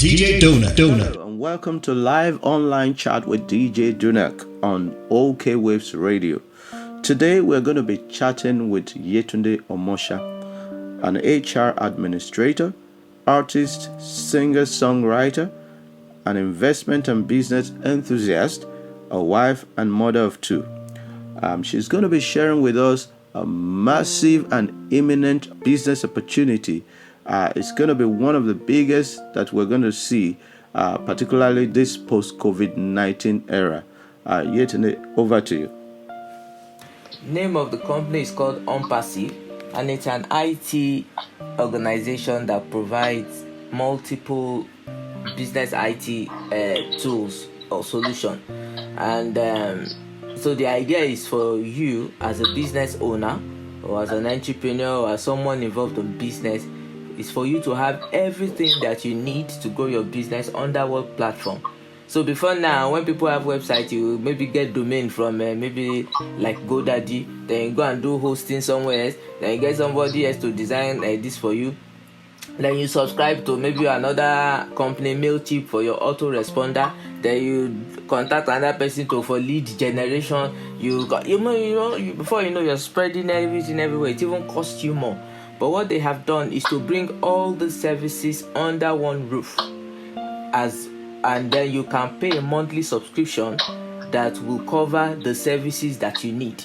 DJ Dunack. Hello and welcome to live online chat with DJ Dunack on OK Waves Radio. Today we're going to be chatting with Yetunde Omosa, an HR administrator, artist, singer-songwriter, an investment and business enthusiast, a wife and mother of two. She's going to be sharing with us a massive and imminent business opportunity. It's going to be one of the biggest that we're going to see, particularly this post-COVID-19 era. Yetunde, over to you. Name of the company is called Onpassive, and it's an IT organization that provides multiple business IT tools or solution. And so the idea is for you as a business owner or as an entrepreneur or as someone involved in business, is for you to have everything that you need to grow your business under one platform. So before now, when people have websites, you maybe get domain from maybe like GoDaddy, then you go and do hosting somewhere else, then you get somebody else to design this for you. Then you subscribe to maybe another company, MailChimp, for your autoresponder. Then you contact another person for lead generation. Before you know, you're spreading everything everywhere. It even costs you more. But what they have done is to bring all the services under one roof, and then you can pay a monthly subscription that will cover the services that you need.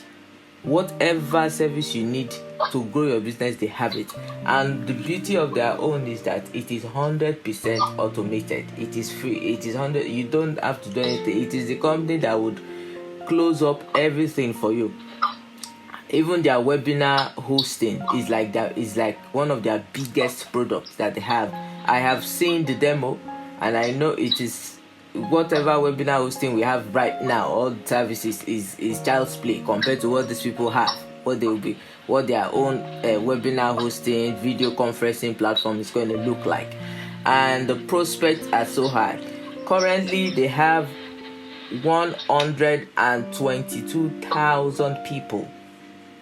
Whatever service you need to grow your business, they have it. And the beauty of their own is that it is 100% automated. It is free. It is 100. You don't have to do anything. It is the company that would close up everything for you. Even their webinar hosting is like that. Is like one of their biggest products that they have. I have seen the demo, and I know it is whatever webinar hosting we have right now. All the services is child's play compared to what these people have. What their own webinar hosting, video conferencing platform is going to look like, and the prospects are so high. Currently, they have 122,000 people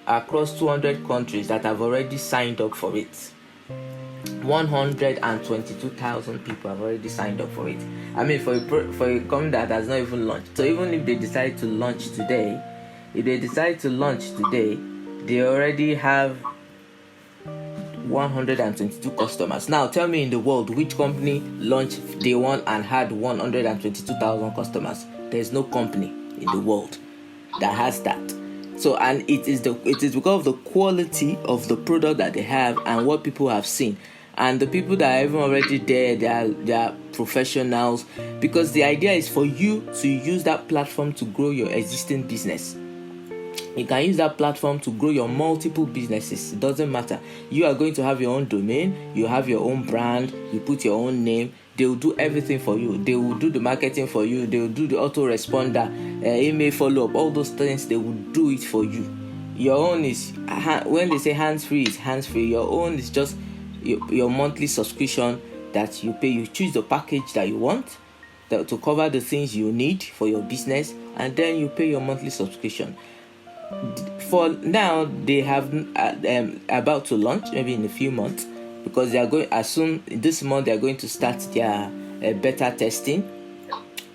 across 200 countries that have already signed up for it. 122,000 people have already signed up for it. I mean, for a company that has not even launched. So even if they decide to launch today, they already have 122 customers. Now, tell me in the world which company launched day one and had 122,000 customers. There's no company in the world that has that. So, and it is because of the quality of the product that they have and what people have seen. And the people that are even already there, they are professionals, because the idea is for you to use that platform to grow your existing business. You can use that platform to grow your multiple businesses. It doesn't matter. You are going to have your own domain, you have your own brand, you put your own name. They will do everything for you. They will do the marketing for you. They will do the autoresponder, email follow-up, all those things. They will do it for you. Your own is, when they say hands-free, it's hands-free. Your own is just your monthly subscription that you pay. You choose the package that you want to cover the things you need for your business, and then you pay your monthly subscription. For now, they have about to launch, maybe in a few months, because they are going, as soon this month, they are going to start their beta testing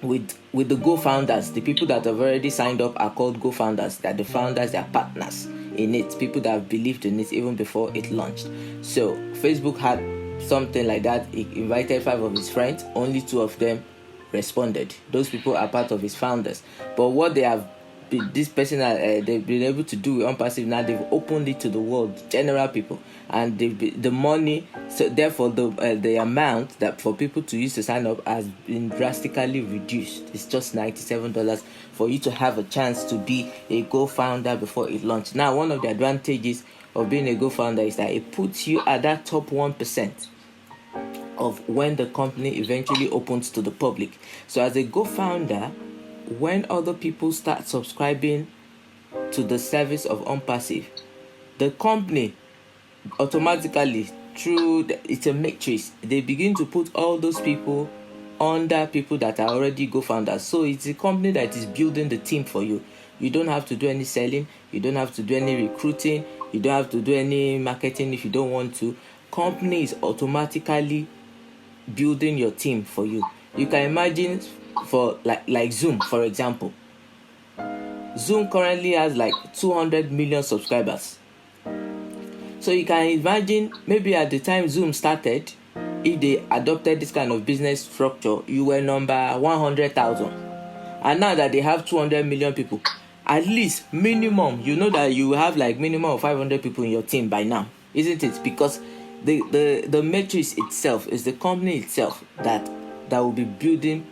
with the GoFounders. The people that have already signed up are called GoFounders. That the founders, they are partners in it, people that have believed in it even before it launched. So Facebook had something like that. He invited 5 of his friends. Only 2 of them responded. Those people are part of his founders. But what they have, this person, they've been able to do with Onpassive now, they've opened it to the world, general people, and the money. So therefore, the amount that for people to use to sign up has been drastically reduced. It's just $97 for you to have a chance to be a GoFounder before it launched. Now, one of the advantages of being a GoFounder is that it puts you at that top 1% of when the company eventually opens to the public. So as a GoFounder, when other people start subscribing to the service of Onpassive, the company automatically, it's a matrix, they begin to put all those people under people that are already GoFounders. So it's a company that is building the team for you. You don't have to do any selling, you don't have to do any recruiting, you don't have to do any marketing if you don't want to. Company is automatically building your team for you. You can imagine for like Zoom, for example. Zoom currently has like 200 million subscribers. So you can imagine, maybe at the time Zoom started, if they adopted this kind of business structure, you were number 100,000. And now that they have 200 million people, at least minimum, you know that you have like minimum of 500 people in your team by now, isn't it? Because the matrix itself is the company itself that will be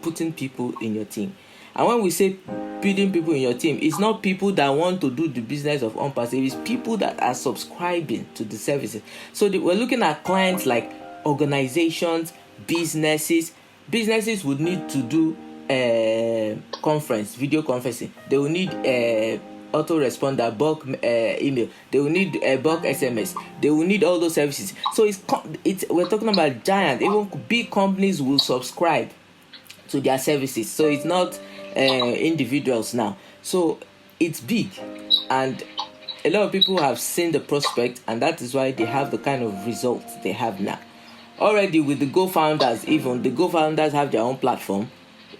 putting people in your team. And when we say building people in your team, it's not people that want to do the business of Onpassive, it's people that are subscribing to the services. So we're looking at clients like organizations, businesses. Businesses would need to do video conferencing. They will need autoresponder, bulk email. They will need bulk SMS. They will need all those services. So we're talking about giant. Even big companies will subscribe to their services. So it's not individuals now. So it's big, and a lot of people have seen the prospect, and that is why they have the kind of results they have now. Already with the GoFounders, even the GoFounders have their own platform.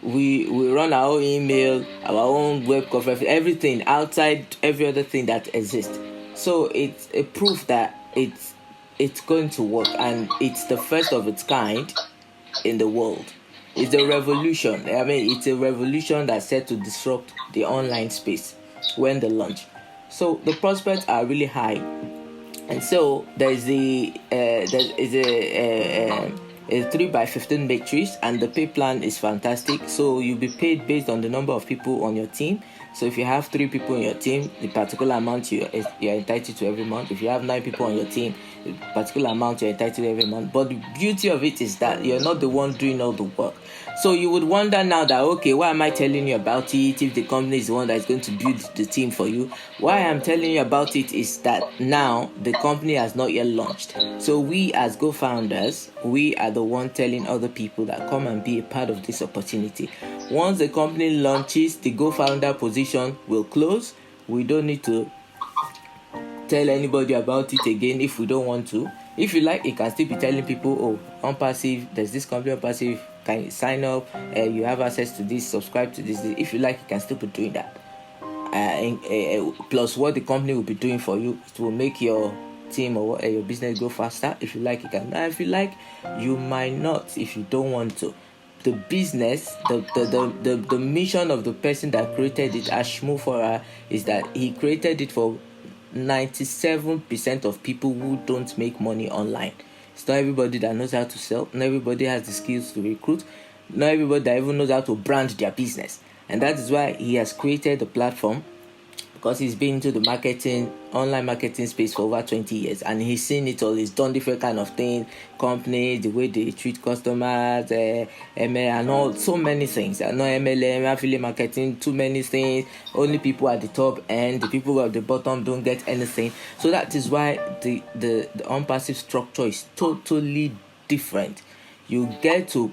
We run our own email, our own web conference, everything outside every other thing that exists. So it's a proof that it's going to work, and it's the first of its kind in the world. It's a revolution. I mean, it's a revolution that's set to disrupt the online space when they launch. So the prospects are really high, and so there's a 3x15 matrix, and the pay plan is fantastic. So you'll be paid based on the number of people on your team. So if you have 3 people in your team, the particular amount you're entitled to every month. If you have 9 people on your team, the particular amount you're entitled to every month. But the beauty of it is that you're not the one doing all the work. So you would wonder now that, okay, why am I telling you about it if the company is the one that is going to build the team for you? Why I'm telling you about it is that now the company has not yet launched. So we as GoFounders, we are the one telling other people that come and be a part of this opportunity. Once the company launches, the GoFounder position will close. We don't need to tell anybody about it again if we don't want to. If you like, you can still be telling people, oh, Onpassive, there's this company Onpassive, can you sign up? You have access to this, subscribe to this. If you like, you can still be doing that. Plus what the company will be doing for you, it will make your team or your business go faster. If you like, you can. If you like, you might not if you don't want to. The business, the mission of the person that created it, Ashmufora, is that he created it for 97% of people who don't make money online. It's not everybody that knows how to sell. Not everybody has the skills to recruit. Not everybody that even knows how to brand their business. And that is why he has created a platform, because he's been into the online marketing space for over 20 years, and he's seen it all. He's done different kind of things, companies, the way they treat customers, ML, and all, so many things. No MLM, affiliate marketing, too many things. Only people at the top, and the people at the bottom don't get anything. So that is why the Onpassive structure is totally different. You get to,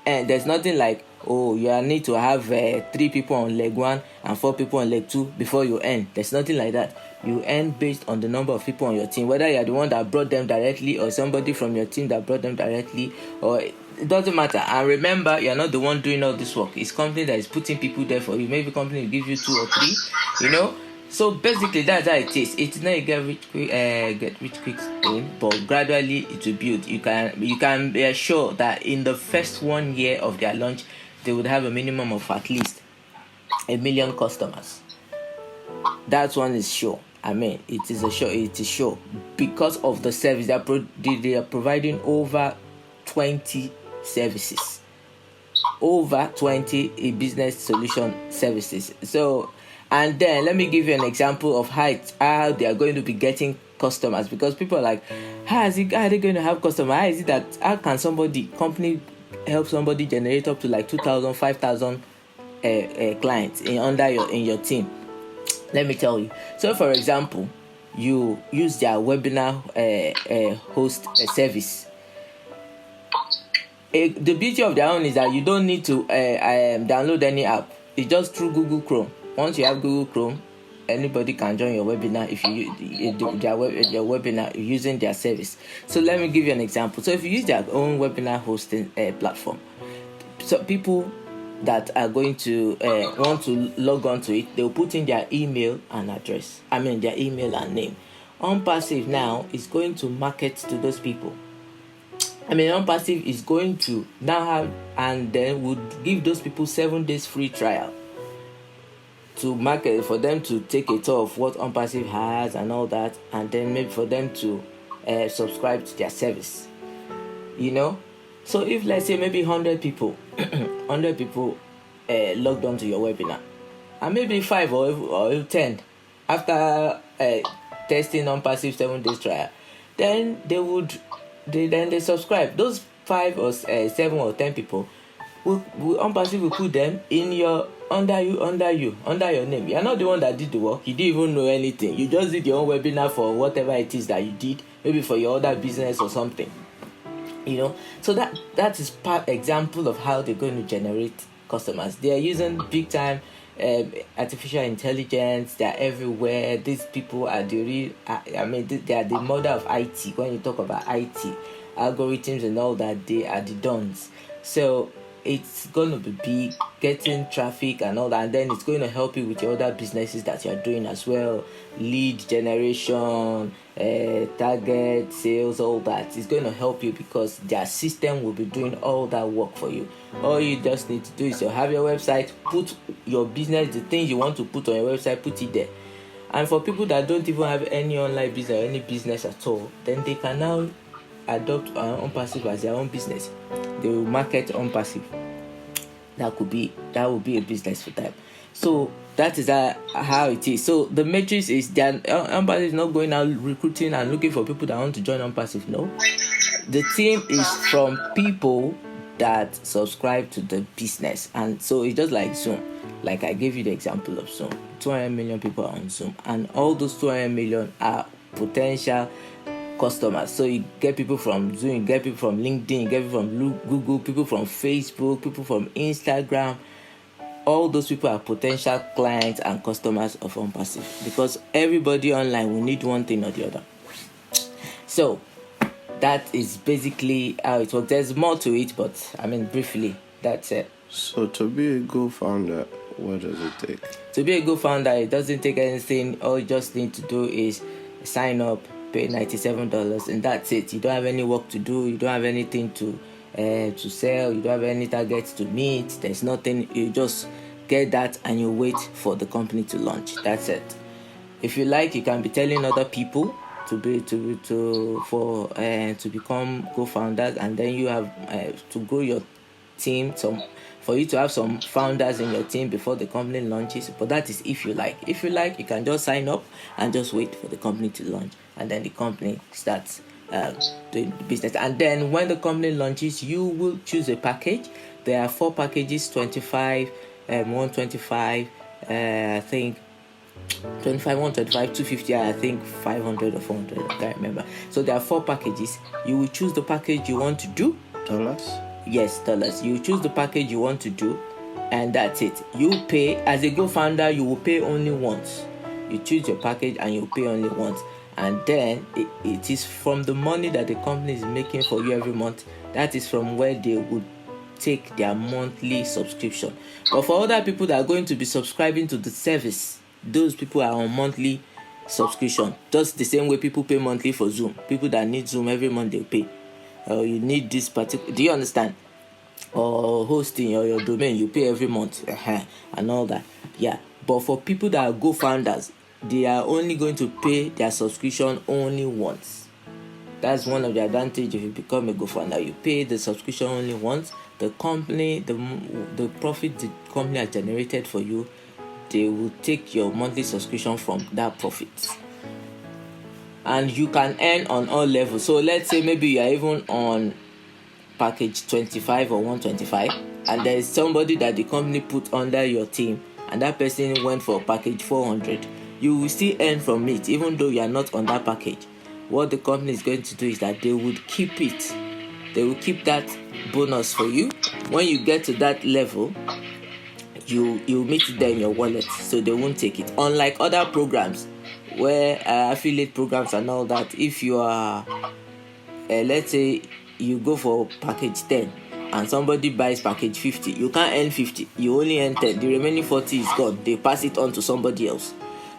and there's nothing like, oh, you need to have 3 people on leg 1 and 4 people on leg 2 before you earn. There's nothing like that. You earn based on the number of people on your team, whether you're the one that brought them directly or somebody from your team that brought them directly, or it doesn't matter. And remember, you're not the one doing all this work. It's company that is putting people there for you. Maybe company will give you 2 or 3, you know. So basically, that's how it is. It's not a get rich quick thing, but gradually it will build. You can be assured that in the first 1 year of their launch, they would have a minimum of at least 1 million customers. That one is sure. I mean, it is sure because of the service they are providing over 20 services, over 20 business solution services. So, and then let me give you an example of how they are going to be getting customers, because people are like, how are they going to have customers? How is it that can company help somebody generate up to like 2,000, 5,000 clients in your team? Let me tell you. So, for example, you use their webinar host service. The beauty of their own is that you don't need to download any app. It's just through Google Chrome. Once you have Google Chrome, anybody can join your webinar if you their webinar using their service. So let me give you an example. So if you use their own webinar hosting platform, so people that are going to want to log on to it, they'll put in their email and address. Their email and name. Onpassive now is going to market to those people. Onpassive is going to now have, and then would give those people 7 days free trial to market, for them to take a tour of what Onpassive has and all that, and then maybe for them to subscribe to their service. So if, let's say, maybe 100 people logged on to your webinar, and maybe 5 or 10 after testing Onpassive 7 days trial, then they subscribe. Those 5 or 7 or 10 people Onpassive will put them in your under your name. You're not the one that did the work. You didn't even know anything. You just did your own webinar for whatever it is that you did, maybe for your other business or something. So that is part example of how they're going to generate customers. They are using big time artificial intelligence. They are everywhere. These people are the real. They are the mother of IT. When you talk about IT, algorithms and all that, they are the dons. So it's going to be big, getting traffic and all that, and then it's going to help you with your other businesses that you're doing as well. Lead generation, target sales, all that. It's going to help you because their system will be doing all that work for you. All you just need to do is to have your website, put your business, the things you want to put on your website, put it there. And for people that don't even have any online business or any business at all, then they can now adopt Onpassive as their own business. They will market Onpassive. That will be a business for them. So that is how it is. So the matrix is that Onpassive is not going out recruiting and looking for people that want to join Onpassive. No, the team is from people that subscribe to the business, and so it's just like Zoom. Like I gave you the example of Zoom. 200 million people are on Zoom, and all those 200 million are potential customers. So you get people from Zoom, you get people from LinkedIn, you get people from Google, people from Facebook, people from Instagram. All those people are potential clients and customers of Onpassive, because everybody online will need one thing or the other. So that is basically how it works. There's more to it, but briefly, that's it. So to be a GoFounder, what does it take? To be a GoFounder, it doesn't take anything. All you just need to do is sign up, pay $97, and that's it. You don't have any work to do. You don't have anything to sell. You don't have any targets to meet. There's nothing. You just get that and you wait for the company to launch. That's it. If you like, you can be telling other people to become GoFounders, and then you have to grow your team. For you to have some founders in your team before the company launches. But that is if you like. If you like, you can just sign up and just wait for the company to launch, and then the company starts doing the business. And then when the company launches, you will choose a package. There are 4 packages: 25, 125, I think 25, 125, 250, I think 500 or 400, I can't remember. So there are 4 packages. You will choose the package you want to do. Dollars? Yes, dollars. You choose the package you want to do, and that's it. You pay as a GoFounder. You will pay only once. You choose your package and you pay only once, and then it is from the money that the company is making for you every month. That is from where they would take their monthly subscription. But for other people that are going to be subscribing to the service, those people are on monthly subscription. Just the same way people pay monthly for Zoom. People that need Zoom every month, they pay. You need this particular, do you understand? Or hosting or your domain, you pay every month and all that. Yeah. But for people that are GoFounders, they are only going to pay their subscription only once. That's one of the advantages if you become a GoFounder. You pay the subscription only once. The company, the profit the company has generated for you, they will take your monthly subscription from that profit. And you can earn on all levels. So let's say maybe you are even on package 25 or 125, and there is somebody that the company put under your team, and that person went for package 400. You will still earn from it, even though you are not on that package. What the company is going to do is that they would keep it. They will keep that bonus for you. When you get to that level, you meet it there in your wallet, so they won't take it. Unlike other programs where affiliate programs and all that, if you are let's say you go for package 10 and somebody buys package 50, you can't earn 50, you only earn 10. The remaining 40 is gone. They pass it on to somebody else.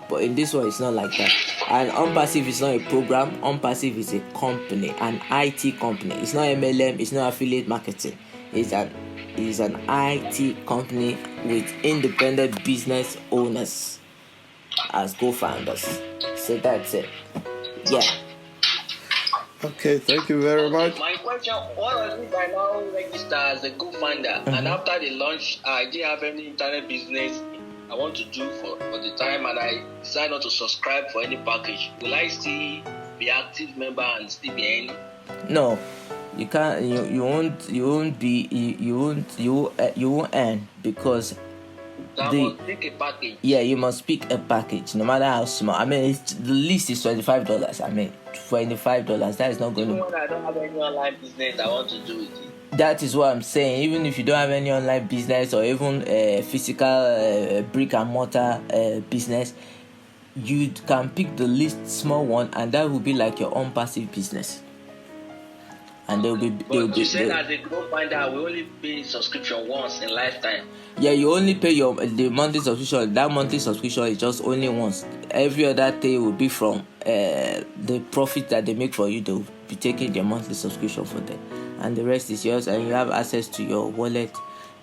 But in this one, it's not like that. And Onpassive is not a program. Onpassive is a company, an IT company. It's not MLM, it's not affiliate marketing. It's an IT company with independent business owners as co-founders. So that's it. Yeah. Okay, thank you very much. My question, what was if I now register as a GoFounder, and after the launch, I didn't have any internet business I want to do for the time, and I decide not to subscribe for any package? Will I still be active member and still be earning? No, you can't. You won't earn, because So I must pick a package. Yeah, you must pick a package, no matter how small. I mean, the least is $25. I mean, $25. That is not going to. Even when I don't have any online business, I want to do it. That is what I'm saying. Even if you don't have any online business or even physical brick and mortar business, you can pick the least small one, and that will be like your own passive business. And they'll be. But you said as a GoFounder, we only pay subscription once in lifetime. Yeah, you only pay the monthly subscription. That monthly subscription is just only once. Every other day will be from the profit that they make for you. They'll be taking their monthly subscription for them, and the rest is yours. And you have access to your wallet.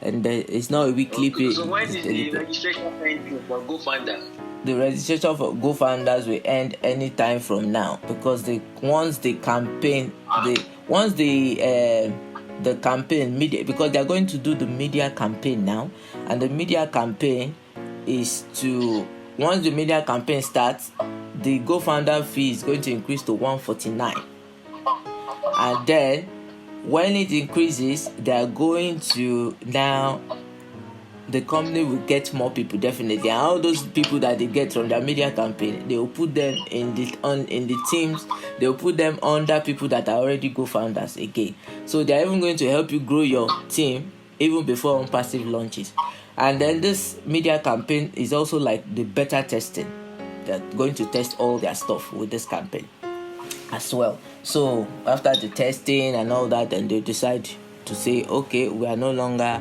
And it's not a weekly pay. So when is the registration ending for GoFounder? The registration for GoFounders will end anytime from now, because once the campaign media, because they are going to do the media campaign now, and the media campaign is to, once the media campaign starts, the GoFounder fee is going to increase to $149, and then when it increases, they are going to now. The company will get more people, definitely, and all those people that they get from their media campaign, they will put them in the teams. They will put them under people that are already GoFounders again. So they are even going to help you grow your team even before Onpassive launches. And then this media campaign is also like the beta testing. They're going to test all their stuff with this campaign as well. So after the testing and all that, then they decide to say, okay, we are no longer.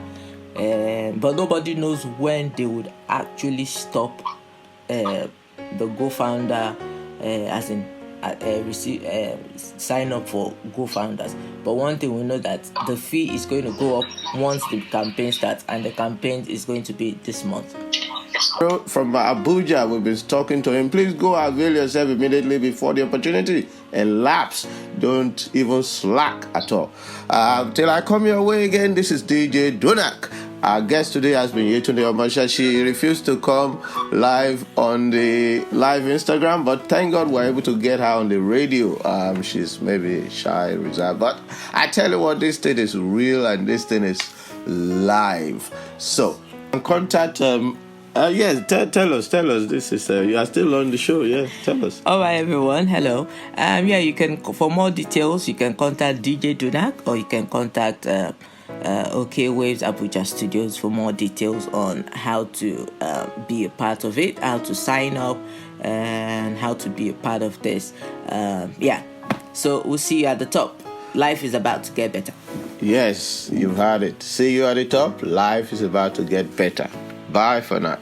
But nobody knows when they would actually stop the GoFounder, as in sign up for GoFounders. But one thing we know, that the fee is going to go up once the campaign starts, and the campaign is going to be this month. From Abuja, we've been talking to him. Please go avail yourself immediately before the opportunity elapses. Don't even slack at all. Till I come your way again, this is DJ Dunack. Our guest today has been Yetunde Omosa. She refused to come live on the live Instagram, but thank God we're able to get her on the radio. She's maybe shy, reserved, but I tell you what, this thing is real and this thing is live. So, contact. Yes, tell us. This is you are still on the show. Yes, tell us. All right, everyone. Hello. You can, for more details, you can contact DJ Dunack, or you can contact OK Waves Abuja Studios for more details on how to be a part of it, how to sign up, and how to be a part of this. So we'll see you at the top. Life is about to get better. Yes, you've heard it. See you at the top. Life is about to get better. Bye for now.